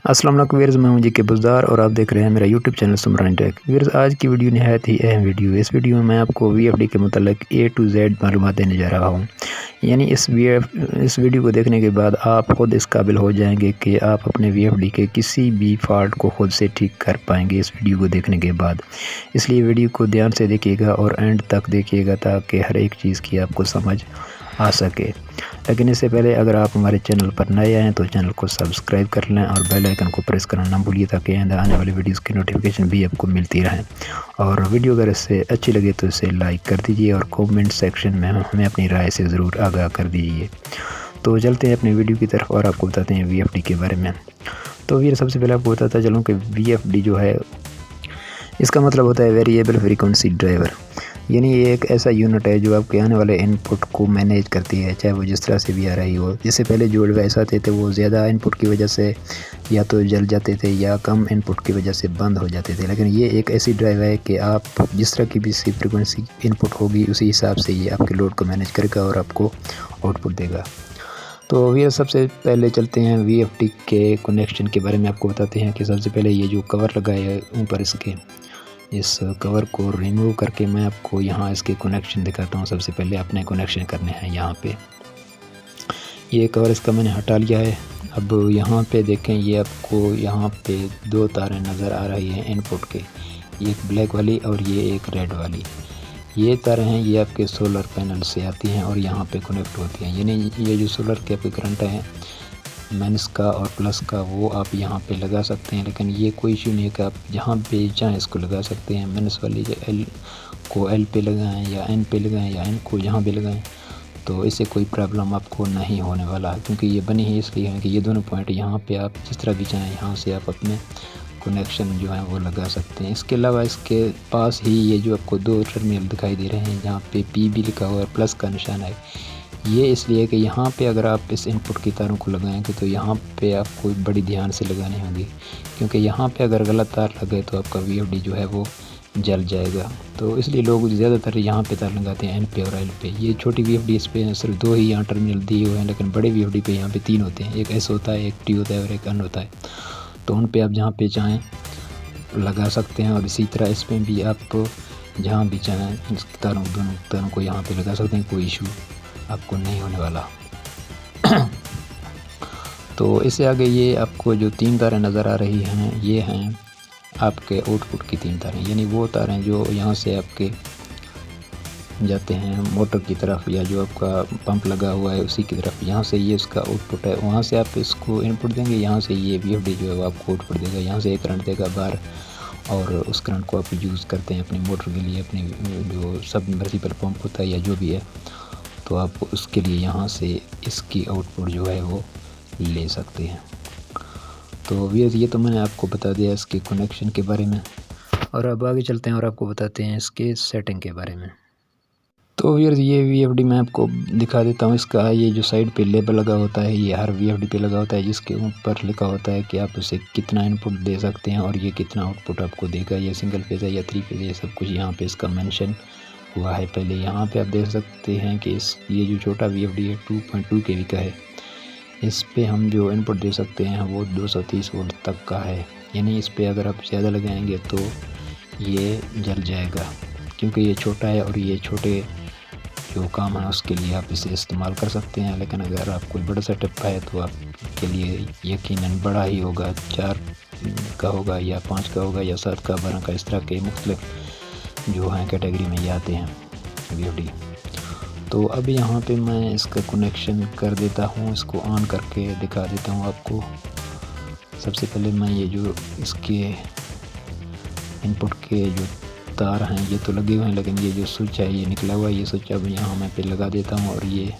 अस्सलाम वालेकुम व्यूअर्स, मैं हूं जी के बुज़दार और आप देख रहे हैं मेरा यूट्यूब चैनल सुमरान टेक। व्यूअर्स, आज की वीडियो नहायत ही अहम वीडियो है। इस वीडियो में मैं आपको वीएफडी के मुतालिक ए टू जेड मालूमात देने जा रहा हूं। यानी इस वीडियो को देखने के बाद आप ख़ुद इस काबिल हो जाएंगे कि आप अपने वीएफडी के किसी भी फॉल्ट को ख़ुद से ठीक कर पाएंगे इस वीडियो को देखने के बाद। इसलिए वीडियो को ध्यान से देखिएगा और एंड तक देखिएगा ताकि हर एक चीज़ की आपको समझ आ सके। लेकिन इससे पहले अगर आप हमारे चैनल पर नए आए हैं तो चैनल को सब्सक्राइब कर लें और बेल आइकन को प्रेस करना ना भूलिए ताकि आने वाले वीडियोस की नोटिफिकेशन भी आपको मिलती रहे। और वीडियो अगर इससे अच्छी लगे तो इसे लाइक कर दीजिए और कमेंट सेक्शन में हमें अपनी राय से ज़रूर आगाह कर दीजिए। तो चलते हैं अपनी वीडियो की तरफ और आपको बताते हैं वीएफडी के बारे में। तो ये सबसे पहले आपको बताता चलूँ कि वीएफडी जो है इसका मतलब होता है वेरिएबल फ्रीक्वेंसी ड्राइवर। यानी ये एक ऐसा यूनिट है जो आपके आने वाले इनपुट को मैनेज करती है, चाहे वो जिस तरह से भी आ रही हो। जिससे पहले जो डिवाइस आते थे वो ज़्यादा इनपुट की वजह से या तो जल जाते थे या कम इनपुट की वजह से बंद हो जाते थे। लेकिन ये एक ऐसी ड्राइव है कि आप जिस तरह की भी सी फ्रिक्वेंसी इनपुट होगी उसी हिसाब से ये आपके लोड को मैनेज करेगा और आपको आउटपुट देगा। तो ये सबसे पहले चलते हैं वीएफडी के कनेक्शन के बारे में आपको बताते हैं कि सबसे पहले ये जो कवर लगा है ऊपर इसके, इस कवर को रिमूव करके मैं आपको यहाँ इसके कनेक्शन दिखाता हूँ। सबसे पहले अपने कनेक्शन करने हैं। यहाँ पे ये कवर इसका मैंने हटा लिया है। अब यहाँ पे देखें, ये आपको यहाँ पे दो तारें नज़र आ रही हैं इनपुट के, एक ब्लैक वाली और ये एक रेड वाली। ये तारें हैं ये आपके सोलर पैनल से आती हैं और यहाँ पे कनेक्ट होती हैं। यानी ये जो सोलर के आपके करंट है माइनस का और प्लस का वो आप यहाँ पे लगा सकते हैं। लेकिन ये कोई इशू नहीं है कि आप जहाँ पे चाहें इसको लगा सकते हैं। माइनस वाली एल को एल पे लगाएं या एन पे लगाएं या एन को यहाँ पे लगाएं, तो इससे कोई प्रॉब्लम आपको नहीं होने वाला है, क्योंकि ये बनी ही इसलिए है कि ये दोनों पॉइंट यहाँ पे आप जिस तरह भी चाहें यहाँ से आप अपने कनेक्शन जो है वो लगा सकते हैं। इसके अलावा इसके पास ही ये जो आपको दो टर्मिनल दिखाई दे रहे हैं जहाँ पे पी भी लिखा हुआ है, प्लस का निशान है। ये इसलिए कि यहाँ पे अगर आप इस इनपुट की तारों को लगाएंगे तो यहाँ पे आपको बड़ी ध्यान से लगानी होगी, क्योंकि यहाँ पे अगर गलत तार लगे तो आपका वीएफडी जो है वो जल जाएगा। तो इसलिए लोग ज़्यादातर यहाँ पे तार लगाते हैं, एन पे और एल पे। ये छोटी वीएफडी इस पे सिर्फ दो ही यहाँ टर्मिनल दिए हुए हैं, लेकिन बड़े वीएफडी पे यहाँ पे तीन होते हैं, एक एस होता है, एक टी होता है और एक एन होता है। तो उन पर आप जहाँ पे चाहें लगा सकते हैं और इसी तरह इस पर भी आप जहाँ भी चाहें दोनों तारों को यहाँ पर लगा सकते हैं, कोई इशू आपको नहीं होने वाला। तो इससे आगे ये आपको जो तीन तारें नज़र आ रही हैं ये हैं आपके आउटपुट की तीन तारें। यानी वो तारें जो यहाँ से आपके जाते हैं मोटर की तरफ या जो आपका पंप लगा हुआ है उसी की तरफ, यहाँ से ये इसका आउटपुट है। वहाँ से आप इसको इनपुट देंगे, यहाँ से ये वीएफडी जो है वो आपको आउटपुट देगा। यहाँ से एक करंट देगा बाहर और उस करंट को आप यूज़ करते हैं अपनी मोटर के लिए, अपनी जो सबमर्सिबल पंप होता है या जो भी है, तो आप उसके लिए यहाँ से इसकी आउटपुट जो है वो ले सकते हैं। तो व्यूअर्स, ये तो मैंने आपको बता दिया इसके कनेक्शन के बारे में, और अब आगे चलते हैं और आपको बताते हैं इसके सेटिंग के बारे में। तो व्यूअर्स, ये वीएफडी मैं आपको दिखा देता हूँ। इसका ये जो साइड पे लेबल लगा होता है ये हर वीएफडी पे लगा होता है, जिसके ऊपर लिखा होता है कि आप उसे कितना इनपुट दे सकते हैं और ये कितना आउटपुट आपको देगा। ये सिंगल फेज है या थ्री फेज है, ये सब कुछ यहाँ पे इसका मेंशन हुआ है। पहले यहाँ पे आप देख सकते हैं कि ये जो छोटा वीएफडी है 2.2 kV का है, इस पे हम जो इनपुट दे सकते हैं वो 230 वोल्ट तक का है। यानी इस पे अगर आप ज़्यादा लगाएंगे तो ये जल जाएगा, क्योंकि ये छोटा है और ये छोटे जो काम है उसके लिए आप इसे इस्तेमाल कर सकते हैं। लेकिन अगर आप कोई बड़ा सेटअप है तो आपके लिए यकीनन बड़ा ही होगा, 4 का होगा या 5 का होगा या 7 का, 12 का, इस तरह के मुख्तलिफ जो हैं कैटेगरी में ये आते हैं वीएफडी। तो अब यहाँ पे मैं इसका कनेक्शन कर देता हूँ, इसको ऑन करके दिखा देता हूँ आपको। सबसे पहले मैं ये जो इसके इनपुट के जो तार हैं ये तो लगे हुए हैं, लेकिन ये जो स्विच है ये निकला हुआ है। ये स्विच अब यहाँ मैं पे लगा देता हूँ और ये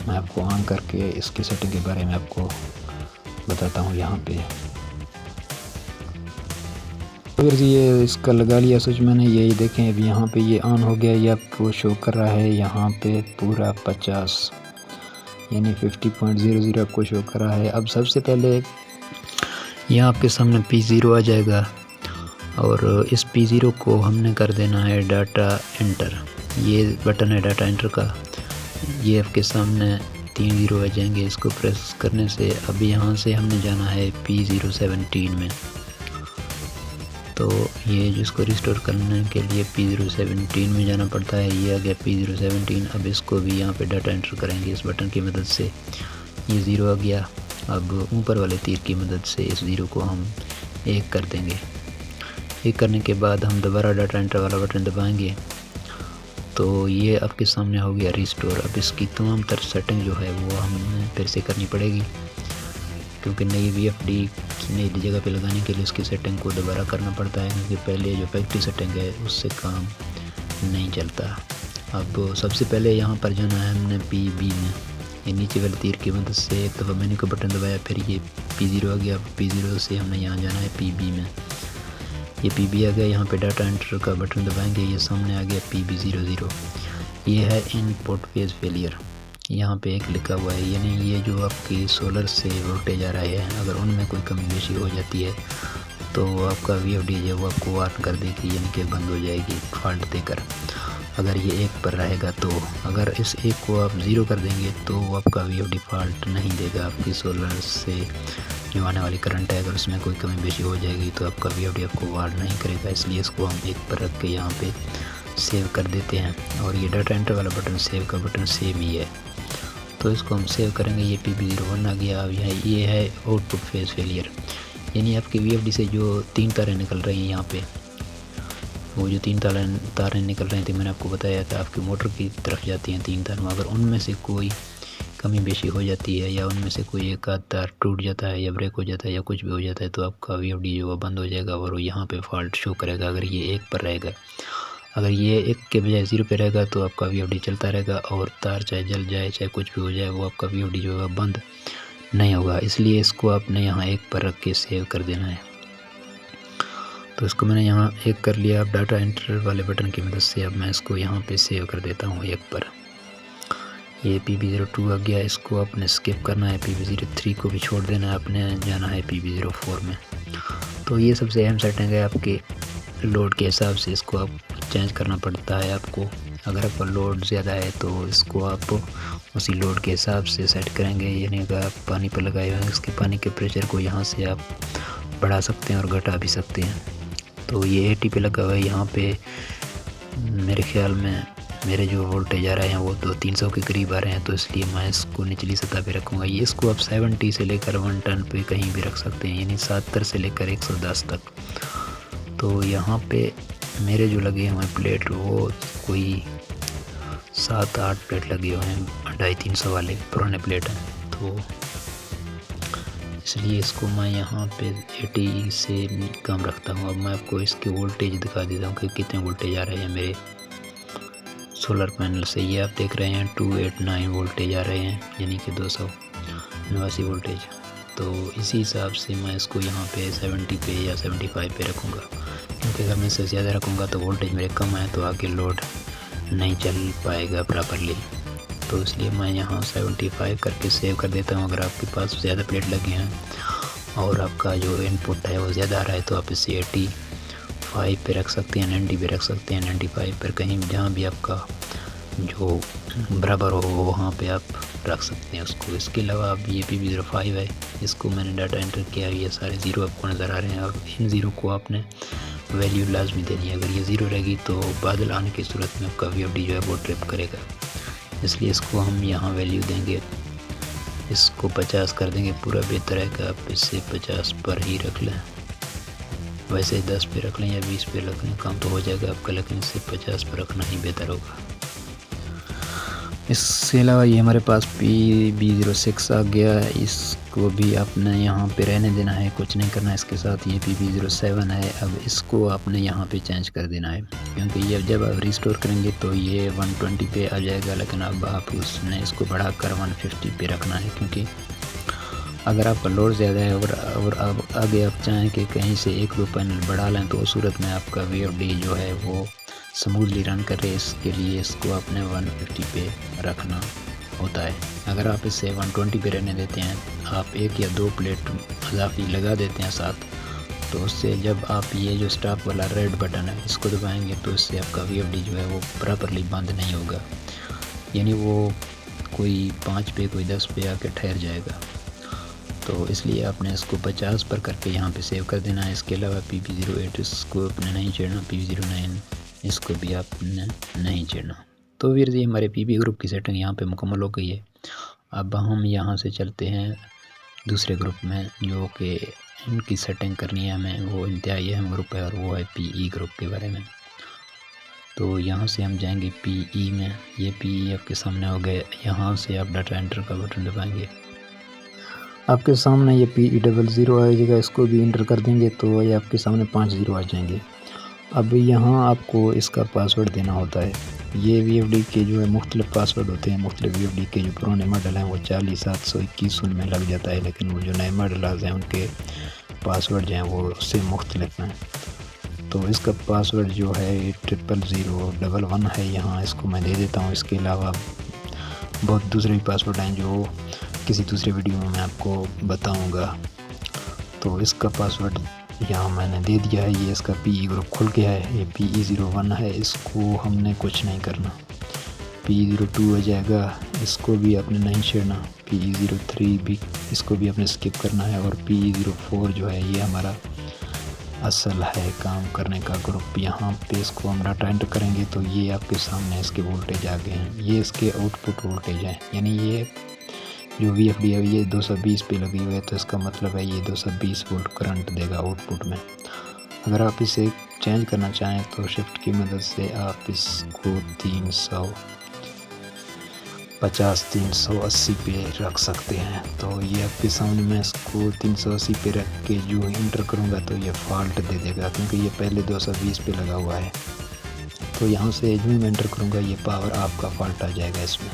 मैं आपको ऑन करके इसके सेटिंग के बारे में आपको बताता हूँ यहाँ पे। अगर ये इसका लगा लिया स्विच मैंने, यही देखें अब यहाँ पे ये ऑन हो गया। ये आपको शो कर रहा है यहाँ पे पूरा 50 यानी 50.00 आपको शो कर रहा है। अब सबसे पहले यहाँ आपके सामने P0 आ जाएगा और इस P0 को हमने कर देना है डाटा एंटर। ये बटन है डाटा एंटर का, ये आपके सामने 3 ज़ीरो आ जाएंगे। इसको प्रेस करने से अब यहाँ से हमने जाना है P017 में। तो ये जिसको रिस्टोर करने के लिए P017 में जाना पड़ता है। ये आ गया P017। अब इसको भी यहाँ पे डाटा एंटर करेंगे इस बटन की मदद से। ये ज़ीरो आ गया। अब ऊपर वाले तीर की मदद से इस ज़ीरो को हम 1 कर देंगे। 1 करने के बाद हम दोबारा डाटा एंटर वाला बटन दबाएंगे तो ये आपके सामने हो गया रिस्टोर। अब इसकी तमाम तर सेटिंग जो है वो हमें फिर से करनी पड़ेगी, क्योंकि नई VFD नई जगह पे लगाने के लिए उसकी सेटिंग को दोबारा करना पड़ता है, क्योंकि पहले जो फैक्ट्री सेटिंग है उससे काम नहीं चलता। अब सबसे पहले यहाँ पर जाना है हमने PB में। ये नीचे वाले तीर की मदद से एक दफ़ा मेन्यू का बटन दबाया, फिर ये P0 आ गया। P0 से हमने यहाँ जाना है PB में। ये PB आ गया। यहाँ पे डाटा एंटर का बटन दबाएंगे, ये सामने आ गया PB00। ये है इनपुट फेज फेलियर। यहाँ पे एक लिखा हुआ है, यानी ये जो आपकी सोलर से वोल्टेज आ रहा है, अगर उनमें कोई कमी बेशी हो जाती है तो आपका VFD जो वो आपको वार्न कर देगी, यानी कि बंद हो जाएगी फॉल्ट देकर। अगर ये 1 पर रहेगा तो, अगर इस 1 को आप 0 कर देंगे तो आपका VFD फॉल्ट नहीं देगा। आपकी सोलर से जो आने वाली करंट है, अगर उसमें कोई कमी बेशी हो जाएगी तो आपका VFD आपको वार्न नहीं करेगा। इसलिए इसको हम 1 पर रख के यहाँ पे सेव कर देते हैं। और ये डाटा एंटर वाला बटन सेव का बटन सेम ही है, तो इसको हम सेव करेंगे। ये PB01 आ गया। अब ये है आउटपुट फेज फेलियर, यानी आपकी VFD से जो 3 तारें निकल रही हैं, यहाँ पे वो जो 3 तारें निकल रही थी, मैंने आपको बताया था आपकी मोटर की तरफ जाती हैं 3 तारों। अगर उनमें से कोई कमी बेशी हो जाती है या उनमें से कोई एक आध तार टूट जाता है या ब्रेक हो जाता है या कुछ भी हो जाता है तो आपका VFD जो है बंद हो जाएगा और वो यहाँ पे फॉल्ट शो करेगा अगर ये 1 पर रहेगा। अगर ये 1 के बजाय 0 पे रहेगा तो आपका VFD चलता रहेगा और तार चाहे जल जाए चाहे कुछ भी हो जाए वो आपका VFD जो है बंद नहीं होगा। इसलिए इसको आपने यहाँ 1 पर रख के सेव कर देना है। तो इसको मैंने यहाँ 1 कर लिया। अब डाटा एंटर वाले बटन की मदद से अब मैं इसको यहाँ पे सेव कर देता हूँ 1 पर। ये PB02 आ गया। इसको आपने स्किप करना है। PB03 को भी छोड़ देना है, आपने जाना है PB04 में। तो ये सबसे अहम सेटिंग है, आपके लोड के हिसाब से इसको आप चेंज करना पड़ता है आपको। अगर आपका लोड ज़्यादा है तो इसको आप उसी लोड के हिसाब से सेट करेंगे, यानी अगर आप पानी पर लगाए हुए हैं उसके पानी के प्रेशर को यहाँ से आप बढ़ा सकते हैं और घटा भी सकते हैं। तो ये 80 पे लगा हुआ है। यहाँ पे मेरे ख्याल में मेरे जो वोल्टेज आ रहे हैं वो 200-300 के करीब आ रहे हैं, तो इसलिए मैं इसको निचली सतह पे रखूँगा। ये इसको आप 70 से लेकर 1 टन पे कहीं भी रख सकते हैं, यानी 70 से लेकर 110 तक। तो यहाँ पे मेरे जो लगे हुए हैं प्लेट वो कोई 7-8 प्लेट लगे हुए हैं, 250-300 वाले पुराने प्लेट हैं। तो इसलिए इसको मैं यहाँ पे 80 से कम रखता हूँ। अब मैं आपको इसके वोल्टेज दिखा देता हूँ कि कितने वोल्टेज आ रहे हैं मेरे सोलर पैनल से। ये आप देख रहे हैं 289 वोल्टेज आ रहे हैं, यानी कि 289 वोल्टेज। तो इसी हिसाब से मैं इसको यहाँ पे 70 पे या 75 पे रखूँगा, क्योंकि अगर मैं इससे ज़्यादा रखूँगा तो वोल्टेज मेरे कम है तो आगे लोड नहीं चल पाएगा प्रॉपरली। तो इसलिए मैं यहाँ 75 करके सेव कर देता हूँ। अगर आपके पास ज़्यादा प्लेट लगे हैं और आपका जो इनपुट है वो ज़्यादा आ रहा है तो आप इसे 85 पे रख सकते हैं, 90 पे रख सकते हैं, 95 पर कहीं जहाँ भी आपका जो बराबर हो वहाँ पे आप रख सकते हैं उसको। इसके अलावा अब ये PB05 है, इसको मैंने डाटा एंटर किया। ये सारे ज़ीरो आपको नज़र आ रहे हैं और इन ज़ीरो को आपने वैल्यू लाजमी देनी है। अगर ये ज़ीरो रहेगी तो बादल आने की सूरत में आपका VFD जो है वो ट्रिप करेगा, इसलिए इसको हम यहाँ वैल्यू देंगे, इसको 50 कर देंगे। पूरा बेहतर है कि आप इससे 50 पर ही रख लें, वैसे 10 पे रख लें या 20 पे रख लें, काम तो हो जाएगा आपका, लेकिन इससे 50 पर रखना ही बेहतर होगा। इसके अलावा ये हमारे पास PB06 आ गया है, इसको भी आपने यहाँ पे रहने देना है, कुछ नहीं करना है इसके साथ। ये PB07 है, अब इसको आपने यहाँ पे चेंज कर देना है, क्योंकि ये जब आप रिस्टोर करेंगे तो ये 120 पे आ जाएगा, लेकिन अब आप उसने इसको बढ़ाकर 150 पे रखना है, क्योंकि अगर आपका लोड ज़्यादा है और अब आगे आप चाहें कि कहीं से 1-2 पैनल बढ़ा लें तो उस सूरत में आपका VFD जो है वो स्मूथली रन करे। इसके लिए इसको आपने 150 पे रखना होता है। अगर आप इसे 120 पे रहने देते हैं, आप 1 या 2 प्लेट इजाफी लगा देते हैं साथ, तो उससे जब आप ये जो स्टॉप वाला रेड बटन है इसको दबाएंगे तो इससे आपका VFD जो है वो प्रॉपरली बंद नहीं होगा, यानी वो कोई 5 पे कोई 10 पे आके ठहर जाएगा। तो इसलिए आपने इसको 50 पर करके यहाँ पे सेव कर देना है। इसके अलावा PB08 इसको आपने नहीं छेड़ना, PB09 इसको भी आपने नहीं छेड़ना। तो फिर ये हमारे PB ग्रुप की सेटिंग यहाँ पे मुकम्मल हो गई है। अब हम यहाँ से चलते हैं दूसरे ग्रुप में, जो कि इनकी सेटिंग करनी है हमें, वो इंतहाई अहम ग्रुप है और वो है PE ग्रुप के बारे में। तो यहाँ से हम जाएंगे PE में। ये PE आपके सामने हो गए। यहाँ से आप डाटा एंटर का बटन दबाएंगे, आपके सामने ये PE00 आ जाएगा। इसको भी इंटर कर देंगे तो ये आपके सामने 5 0 आ जाएंगे। अब यहाँ आपको इसका पासवर्ड देना होता है। ये VFD के जो है मुख्तलिफ पासवर्ड होते हैं। मुख्तलिफ VFD के जो पुराने मॉडल हैं वो 40 721 में लग जाता है, लेकिन वो जो नए मॉडल हैं उनके पासवर्ड जो हैं वो उससे मुख्तलिफ हैं। तो इसका पासवर्ड जो है 000111 है। यहाँ इसको मैं दे देता हूँ। इसके अलावा बहुत दूसरे भी पासवर्ड हैं जो किसी दूसरे वीडियो में मैं आपको बताऊँगा। तो इसका पासवर्ड यहाँ मैंने दे दिया है। ये इसका PE ग्रुप खुल गया है। ये PE01 है, इसको हमने कुछ नहीं करना। PE02 हो जाएगा, इसको भी आपने नहीं छेड़ना। PE03 भी, इसको भी आपने स्किप करना है। और PE04 जो है ये हमारा असल है काम करने का ग्रुप। यहाँ पे इसको हम डाटा एंटर करेंगे तो ये आपके सामने इसके वोल्टेज आ गए हैं। ये इसके आउटपुट वोल्टेज हैं, यानी ये जो VFD है ये 220 पे लगी हुई है, तो इसका मतलब है ये 220 वोल्ट करंट देगा आउटपुट में। अगर आप इसे चेंज करना चाहें तो शिफ्ट की मदद से आप इसको 380 पे रख सकते हैं। तो ये आपके सामने मैं इसको 380 पे रख के जो इंटर करूँगा तो ये फॉल्ट दे देगा, क्योंकि ये पहले 220 पे लगा हुआ है। तो यहाँ से जो मैं एंटर करूँगा ये पावर आपका फॉल्ट आ जाएगा इसमें।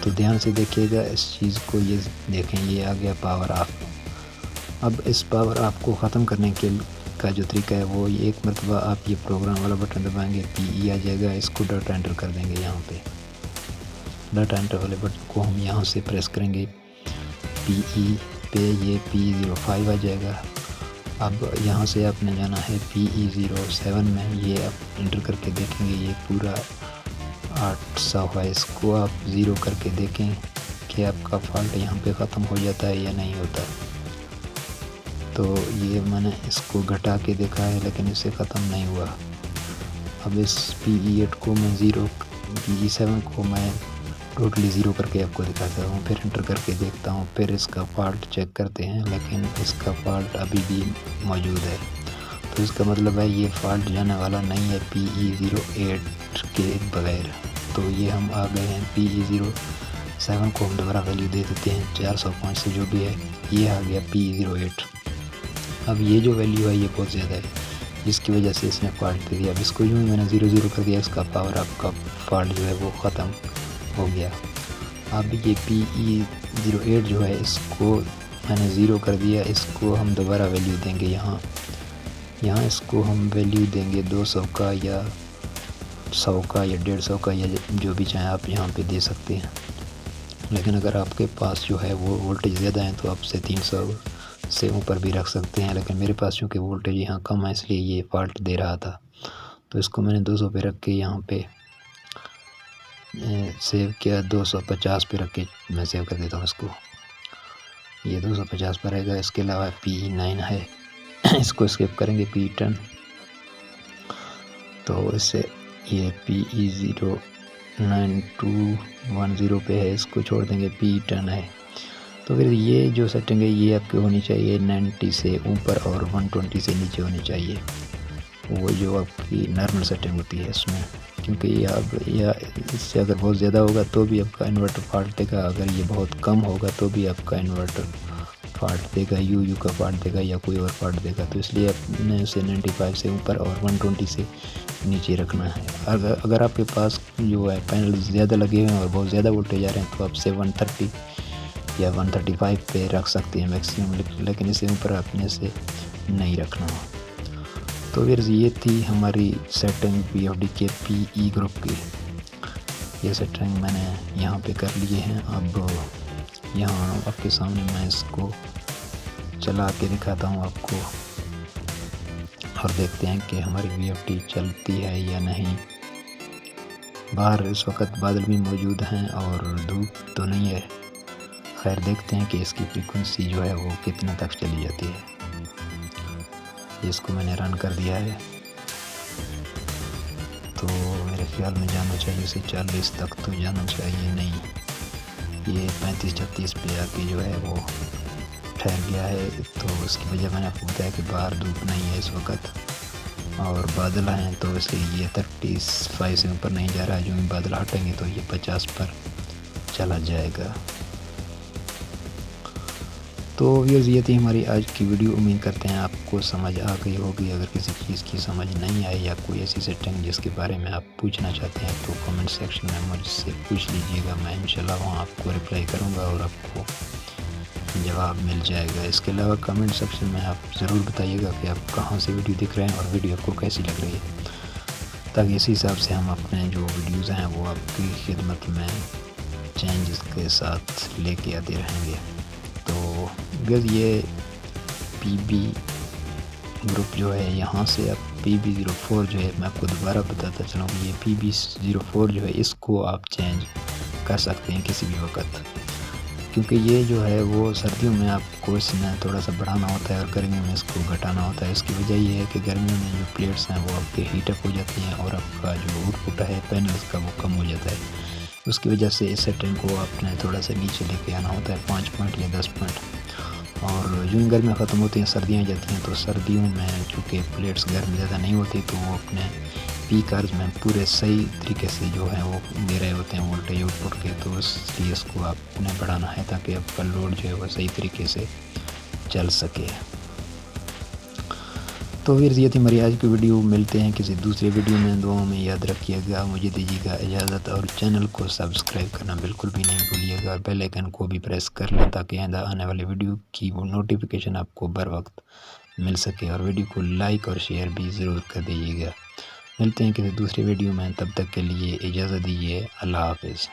तो ध्यान से देखिएगा इस चीज़ को। ये देखें, ये आ गया पावर ऑफ। अब इस पावर ऑफ को ख़त्म करने के का जो तरीका है वो ये, एक मरतबा आप ये प्रोग्राम वाला बटन दबाएंगे, PE आ जाएगा। इसको डाटा एंटर कर देंगे। यहाँ पे डाटा एंटर वाले बटन को हम यहाँ से प्रेस करेंगे PE पे, ये PE05 आ जाएगा। अब यहाँ से आपने जाना है PE07 में। ये आप एंटर करके देखेंगे ये पूरा 800 है। इसको आप 0 करके देखें कि आपका फॉल्ट यहाँ पे ख़त्म हो जाता है या नहीं होता। तो ये मैंने इसको घटा के देखा है लेकिन इससे ख़त्म नहीं हुआ। अब इस PE8 को मैं 0, PE7 को मैं टोटली 0 करके आपको दिखाता हूँ। फिर एंटर करके देखता हूँ, फिर इसका फॉल्ट चेक करते हैं, लेकिन इसका फॉल्ट अभी भी मौजूद है। तो इसका मतलब है ये फॉल्ट जाने वाला नहीं है PE08 के बगैर। तो ये हम आ गए हैं PE07 को हम दोबारा वैल्यू दे देते हैं 405 से जो भी है। ये आ गया PE08। अब ये जो वैल्यू है ये बहुत ज़्यादा है, जिसकी वजह से इसने फॉल्ट दे दिया। अब इसको यूँ मैंने 0 कर दिया, इसका पावर आपका फॉल्ट जो है वो ख़त्म हो गया। अब ये PE08 जो है इसको मैंने 0 कर दिया। इसको हम दोबारा वैल्यू देंगे। यहाँ इसको हम वैल्यू देंगे 200 का या 100 का या 150 का, या जो भी चाहें आप यहाँ पे दे सकते हैं। लेकिन अगर आपके पास जो है वो वोल्टेज ज़्यादा है तो आप से 300 से ऊपर भी रख सकते हैं। लेकिन मेरे पास चूँकि वोल्टेज यहाँ कम है इसलिए ये फॉल्ट दे रहा था। तो इसको मैंने 200 पे रख के यहाँ पे सेव किया। 250 पे रख के मैं सेव कर देता हूँ इसको। ये 250 पर रहेगा। इसके अलावा PE9 है, इसको स्किप करेंगे। PE10, तो इससे ये PE09-210 पे है, इसको छोड़ देंगे। PE10 है। तो फिर ये जो सेटिंग है ये आपकी होनी चाहिए 90 से ऊपर और 120 से नीचे होनी चाहिए। वो जो आपकी नॉर्मल सेटिंग होती है इसमें, क्योंकि ये अब या इससे अगर बहुत ज़्यादा होगा तो भी आपका इन्वर्टर फॉल्ट देगा, अगर ये बहुत कम होगा तो भी आपका इन्वर्टर फॉल्ट देगा, यू का फॉल्ट देगा या कोई और फॉल्ट देगा। तो इसलिए आपने उसे 95 से ऊपर और 120 से नीचे रखना है। अगर आपके पास जो है पैनल ज़्यादा लगे हुए हैं और बहुत ज़्यादा वोल्टेज आ रहे हैं तो आप से 130 या 135 पे रख सकते हैं मैक्सिमम, लेकिन इससे ऊपर आपने से नहीं रखना। तो फिर ये थी हमारी सेटिंग VFD के PE ग्रुप की। ये सेटिंग मैंने यहाँ पे कर लिए हैं। अब यहाँ आपके सामने मैं इसको चला के दिखाता हूँ आपको, और देखते हैं कि हमारी VFD चलती है या नहीं। बाहर इस वक्त बादल भी मौजूद हैं और धूप तो नहीं है। खैर देखते हैं कि इसकी फ्रीक्वेंसी जो है वो कितने तक चली जाती है। इसको मैंने रन कर दिया है तो मेरे ख्याल में जाना चाहिए इसे 40 तक तो जाना चाहिए, नहीं ये 35-36 पे आके जो है वो ठहर गया है। तो उसकी वजह मैंने आपको बताया कि बाहर धूप नहीं है इस वक्त और बादल हैं, तो इसलिए ये 35 से ऊपर नहीं जा रहा है। जो भी बादल हटेंगे तो ये 50 पर चला जाएगा। तो व्यूअर्स ये थी हमारी आज की वीडियो। उम्मीद करते हैं आपको समझ आ गई होगी। अगर किसी चीज़ की समझ नहीं आई या कोई ऐसी सेटिंग जिसके बारे में आप पूछना चाहते हैं तो कमेंट सेक्शन में मुझसे पूछ लीजिएगा। मैं इंशाल्लाह वहाँ आपको रिप्लाई करूँगा और आपको जवाब मिल जाएगा। इसके अलावा कमेंट सेक्शन में आप ज़रूर बताइएगा कि आप कहाँ से वीडियो देख रहे हैं और वीडियो आपको कैसी लग रही है, ताकि इसी हिसाब से हम अपने जो वीडियोज़ हैं वो आपकी खिदमत में चेंजेस के साथ लेके आते रहेंगे। तो बस ये PB ग्रुप जो है, यहाँ से आप PB04 जो है, मैं आपको दोबारा बताता चलूँ कि ये PB04 जो है इसको आप चेंज कर सकते हैं किसी भी वक्त, क्योंकि ये जो है वो सर्दियों में आपको इसमें थोड़ा सा बढ़ाना होता है और गर्मियों में इसको घटाना होता है। इसकी वजह ये है कि गर्मियों में जो प्लेट्स हैं वो आपके हीटअप हो जाती हैं और आपका जो आउटपुट है पैनल्स का वो कम हो जाता है। उसकी वजह से इस सेटिंग को आपने थोड़ा सा नीचे लेके आना होता है, 5 पॉइंट या 10 पॉइंट। और जो गर्मियाँ ख़त्म होती हैं सर्दियाँ जाती हैं, तो सर्दियों में चूँकि प्लेट्स गर्म ज़्यादा नहीं होती तो वो अपने पीक आवर्स में पूरे सही तरीके से जो है वो दे रहे होते हैं वोल्टेज आउटपुट के। तो इसलिए इसको आपने बढ़ाना है ताकि आपका लोड जो है वो सही तरीके से चल सके। तो फिर ये थी हमारी आज की वीडियो। मिलते हैं किसी दूसरे वीडियो में। दुआओं में याद रखिएगा। मुझे दीजिएगा इजाज़त और चैनल को सब्सक्राइब करना बिल्कुल भी नहीं भूलिएगा और बेल आइकन को भी प्रेस कर लें ताकि आने वाले वीडियो की वो नोटिफिकेशन आपको बर वक्त मिल सके। और वीडियो को लाइक और शेयर भी ज़रूर कर दीजिएगा। मिलते हैं किसी दूसरे वीडियो में, तब तक के लिए इजाज़त दीजिए। अल्लाह हाफ़िज़।